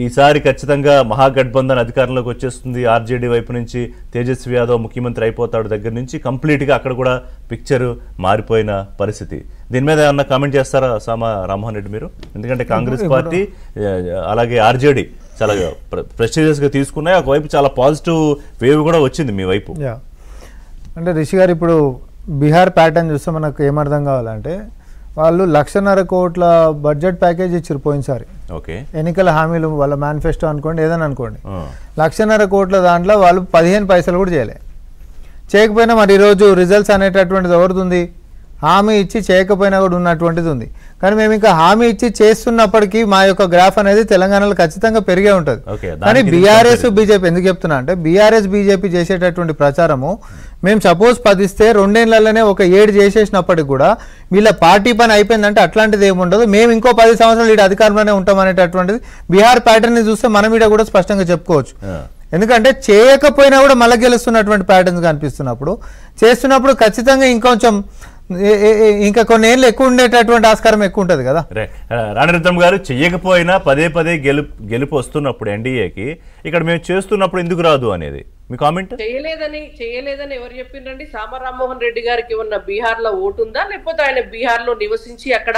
ఈసారి ఖచ్చితంగా మహాగఠబంధన్ అధికారంలోకి వచ్చేస్తుంది. ఆర్జేడీ వైపు నుంచి తేజస్వి యాదవ్ ముఖ్యమంత్రి అయిపోతాడు దగ్గర నుంచి కంప్లీట్గా అక్కడ కూడా పిక్చర్ మారిపోయిన పరిస్థితి. దీని మీద ఏమన్నా కామెంట్ చేస్తారా సామా రామ్మోహన్ రెడ్డి మీరు? ఎందుకంటే కాంగ్రెస్ పార్టీ అలాగే ఆర్జేడీ చాలా ప్రెస్టీజియస్గా తీసుకున్నాయి, ఒకవైపు చాలా పాజిటివ్ వేవ్ కూడా వచ్చింది మీ వైపు. అంటే రిషి గారు ఇప్పుడు బీహార్ ప్యాటర్న్ చూస్తే మనకు ఏమర్థం కావాలంటే వాళ్ళు 1,50,000 కోట్ల బడ్జెట్ ప్యాకేజ్ ఇచ్చారు పోయినసారి. ఓకే, ఎన్నికల హామీలు వాళ్ళ మేనిఫెస్టో అనుకోండి ఏదని అనుకోండి, 1,50,000 కోట్ల దాంట్లో వాళ్ళు 15 పైసలు కూడా చేయకపోయినా మరి ఈరోజు రిజల్ట్స్ అనేటటువంటిది ఎవరిది? హామీ ఇచ్చి చేయకపోయినా కూడా ఉన్నటువంటిది ఉంది. కానీ మేము ఇంకా హామీ ఇచ్చి చేస్తున్నప్పటికీ మా యొక్క గ్రాఫ్ అనేది తెలంగాణలో ఖచ్చితంగా పెరిగే ఉంటుంది. కానీ బీఆర్ఎస్ బీజేపీ ఎందుకు చెప్తున్నా అంటే బీఆర్ఎస్ బీజేపీ చేసేటటువంటి ప్రచారము మేము సపోజ్ 10 ఇస్తే 2 ఏళ్లలోనే ఒక 7 చేసేసినప్పటికి కూడా వీళ్ళ పార్టీ పని అయిపోయిందంటే అట్లాంటిది ఏముండదు, మేము ఇంకో 10 సంవత్సరాలు ఈ అధికారంలోనే ఉంటాం అనేటటువంటిది బీహార్ ప్యాటర్న్ ని చూస్తే మనం ఇక్కడ కూడా స్పష్టంగా చెప్పుకోవచ్చు. ఎందుకంటే చేయకపోయినా కూడా మళ్ళీ గెలుస్తున్నటువంటి ప్యాటర్న్స్ కనిపిస్తున్నప్పుడు చేస్తున్నప్పుడు ఖచ్చితంగా ఇంకొంచెం ఇంకా కొన్ని ఏళ్ళు ఎక్కువ ఉండేటటువంటి ఆస్కారం ఎక్కువ ఉంటుంది కదా. రాణిరత్నం గారు, చెయ్యకపోయినా పదే గెలుపు వస్తున్నప్పుడు ఎన్డీఏకి ఇక్కడ మేము చేస్తున్నప్పుడు ఎందుకు రాదు అనేది మీ కామెంట్? చేయలేదని ఎవరు చెప్పిండ్రండి? సామా రామ్మోహన్ రెడ్డి గారికి ఉన్న బీహార్ లో ఓటు ఉందా, లేకపోతే ఆయన బీహార్ లో నివసించి అక్కడ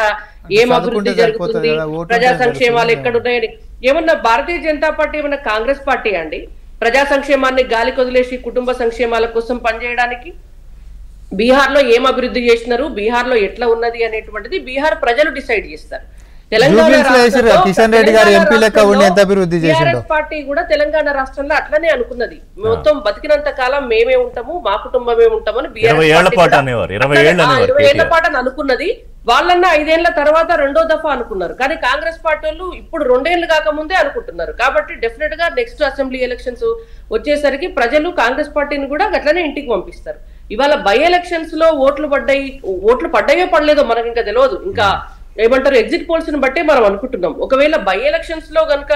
ఏం అభివృద్ధి జరుగుతుంది, ప్రజా సంక్షేమాలు ఎక్కడున్నాయని ఏమన్నా భారతీయ జనతా పార్టీ ఏమన్నా కాంగ్రెస్ పార్టీ అండి ప్రజా సంక్షేమాన్ని గాలి కొదిలేసి కుటుంబ సంక్షేమాల కోసం పనిచేయడానికి? బీహార్ లో ఏం అభివృద్ధి చేసినారు, బీహార్ లో ఎట్లా ఉన్నది అనేటువంటిది బీహార్ ప్రజలు డిసైడ్ చేస్తారు. పార్టీ కూడా తెలంగాణ రాష్ట్రంలో అట్లనే అనుకున్నది, మొత్తం బతికినంత కాలం మేమే ఉంటాము, మా కుటుంబమే ఉంటామని 20 ఏళ్ల పాటు అనుకున్నది. వాళ్ళన్నా 5 ఏళ్ల తర్వాత రెండో దఫా అనుకున్నారు. కానీ కాంగ్రెస్ పార్టీ వాళ్ళు ఇప్పుడు 2 ఏళ్లు కాకముందే అనుకుంటున్నారు. కాబట్టి డెఫినెట్ గా నెక్స్ట్ అసెంబ్లీ ఎలక్షన్స్ వచ్చేసరికి ప్రజలు కాంగ్రెస్ పార్టీని కూడా అట్లనే ఇంటికి పంపిస్తారు. ఇవాళ బై ఎలక్షన్స్ లో ఓట్లు పడ్డాయో పడలేదో మనకి ఇంకా తెలియదు. ఇంకా ఏమంటారు, ఎగ్జిట్ పోల్స్ ని బట్టే మనం అనుకుంటున్నాం. ఒకవేళ బై ఎలక్షన్స్ లో గనక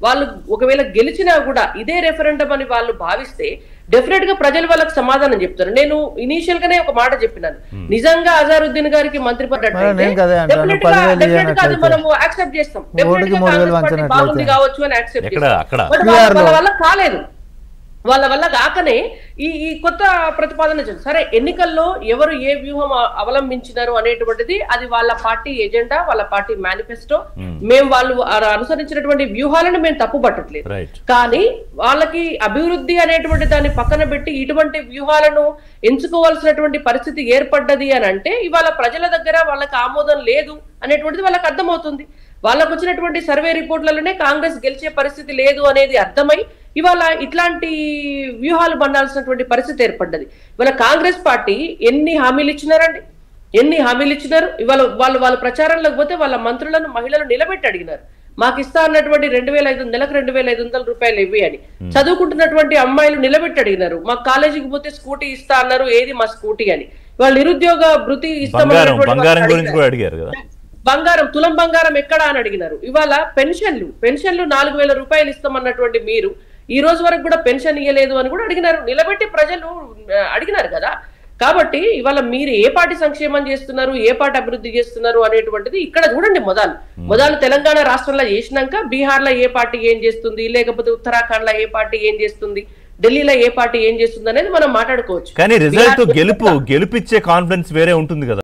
వాళ్ళు ఒకవేళ గెలిచినా కూడా ఇదే రెఫరెండం అని వాళ్ళు భావిస్తే డెఫినెట్ గా ప్రజలు వాళ్ళకి సమాధానం చెప్తారు. నేను ఇనీషియల్ గానే ఒక మాట చెప్పినాను, నిజంగా అజారుద్దీన్ గారికి మంత్రి మనము యాక్సెప్ట్ చేస్తాం, బాగుంది కావచ్చు అని యాక్సెప్ట్ చేస్తాం. వాళ్ళ వల్ల కాలేదు, వాళ్ళ వల్ల కాకనే ఈ కొత్త ప్రతిపాదన సరే ఎన్నికల్లో ఎవరు ఏ వ్యూహం అవలంబించినారు అనేటువంటిది అది వాళ్ళ పార్టీ ఎజెండా, వాళ్ళ పార్టీ మేనిఫెస్టో. మేము వాళ్ళు అనుసరించినటువంటి వ్యూహాలను మేము తప్పు పట్టట్లేదు. కానీ వాళ్ళకి అభివృద్ధి అనేటువంటి దాన్ని పక్కన పెట్టి ఇటువంటి వ్యూహాలను ఎంచుకోవాల్సినటువంటి పరిస్థితి ఏర్పడ్డది అని అంటే ఇవాళ ప్రజల దగ్గర వాళ్ళకి ఆమోదం లేదు అనేటువంటిది వాళ్ళకి అర్థమవుతుంది. వాళ్ళకు వచ్చినటువంటి సర్వే రిపోర్ట్లలోనే కాంగ్రెస్ గెలిచే పరిస్థితి లేదు అనేది అర్థమై ఇవాళ ఇట్లాంటి వ్యూహాలు బండాల్సినటువంటి పరిస్థితి ఏర్పడ్డది. ఇవాళ కాంగ్రెస్ పార్టీ ఎన్ని హామీలు ఇచ్చినారండి, ఎన్ని హామీలు ఇచ్చినారు? ఇవాళ వాళ్ళ ప్రచారంలోకి పోతే వాళ్ళ మంత్రులను మహిళలు నిలబెట్టి అడిగినారు, మాకు ఇస్తా అన్నటువంటి 2,500 నెలకు 2,500 రూపాయలు ఇవ్వి అని. చదువుకుంటున్నటువంటి అమ్మాయిలు నిలబెట్టి అడిగినారు, మాకు కాలేజీకి పోతే స్కూటీ ఇస్తా అన్నారు, ఏది మా స్కూటీ అని. వాళ్ళు నిరుద్యోగ భృతి ఇస్తామన్నటువంటి బంగారం, తులం బంగారం ఎక్కడా అని అడిగినారు. ఇవాళ పెన్షన్లు 4,000 రూపాయలు ఇస్తామన్నటువంటి మీరు ఈ రోజు వరకు కూడా పెన్షన్ ఇవ్వలేదు అని కూడా అడిగినారు, నిలబెట్టి ప్రజలు అడిగినారు కదా. కాబట్టి ఇవాళ మీరు ఏ పార్టీ సంక్షేమం చేస్తున్నారు, ఏ పార్టీ అభివృద్ధి చేస్తున్నారు అనేటువంటిది ఇక్కడ చూడండి. మొదలు తెలంగాణ రాష్ట్రంలో చేసినాక బీహార్ లో ఏ పార్టీ ఏం చేస్తుంది, లేకపోతే ఉత్తరాఖండ్ లో ఏ పార్టీ ఏం చేస్తుంది, ఢిల్లీలో ఏ పార్టీ ఏం చేస్తుంది అనేది మనం మాట్లాడుకోవచ్చు. కానీ రిజల్ట్ గెలిపిచ్చే కాన్ఫిడెన్స్ వేరే ఉంటుంది కదా.